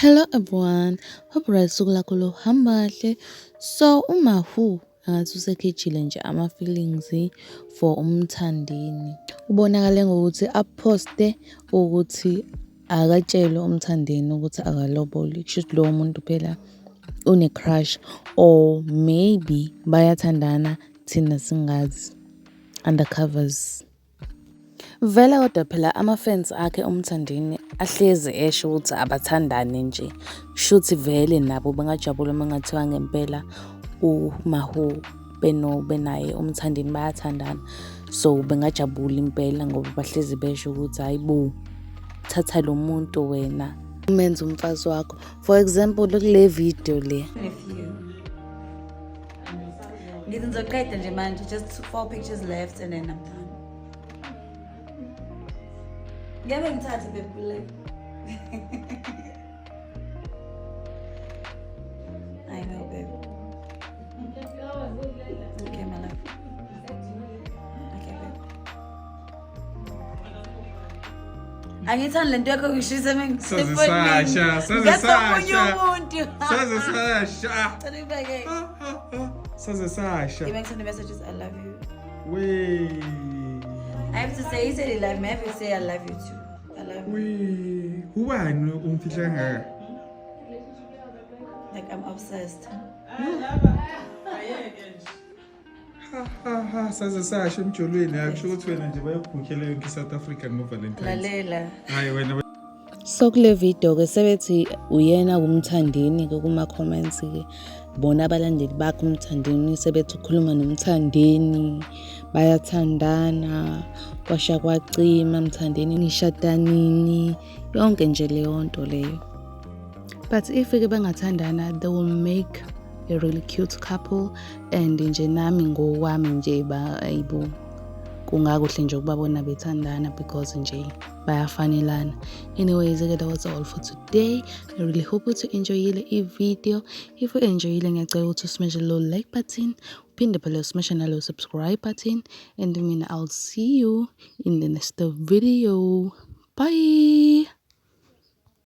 Hello everyone, hope usuku lakho luhamba kahle. So uMahu angathi usekhejile nje ama-feelings for umthandini. Ubonakale ngokuthi aphoste ukuthi akatshelwe umthandini ukuthi akaloboli. Kusho ukuthi lowo muntu phela une-crush or maybe bayathandana thina singazi undercovers. Vele kodwa phela ama-fans akhe umthandini ahlezi esho ukuthi abathandani nje. Shuthi vele nabo bengajabula uma kungathiwa ngempela uMahu benaye umthandini bayathandana. So bengajabula impela ngoba bahlezi besho ukuthi hayi bo, thatha lo muntu wena umenze umfazi wakho. For example, kule video le. Ngizoqeda nje manje, just 4 pictures left and then I'm done. Ngeke ngithathe bebule. I know, babe. Okay, my love. Okay, babe. Angithandi lento yakho ngishisa Sazisasha. He makes the messages, I love you. Wait. I have to say, he said he loved me. I have to say I love you too. I love you. Wait. Ubani umfihla ngaka? Like I'm obsessed. Sazisasha emjolweni akusho ukuthi wena nje bayokubhukhela yonke South Africa ngoValentine. Lalela. Hayi wena. So kule video ke sebethi uyena umthandini ke kuma comments ke bona abalandeli bakhe umthandini sebethi ukhuluma nomthandeni bayathandana kwasha kwacima umthandeni nishadanini yonke nje leyo nto leyo. But if ke bangathandana they will make a really cute couple and nje nami ngokwami nje ayibo kungakuhle nje ukubabona bethandana because nje bayafanelana. Anyways, that was all for today. I really hope you enjoyed the video. If you enjoyed it, ngiyacela ukuthi smash the like button, uphinde phela smash na subscribe button, and I'll see you in the next video. Bye.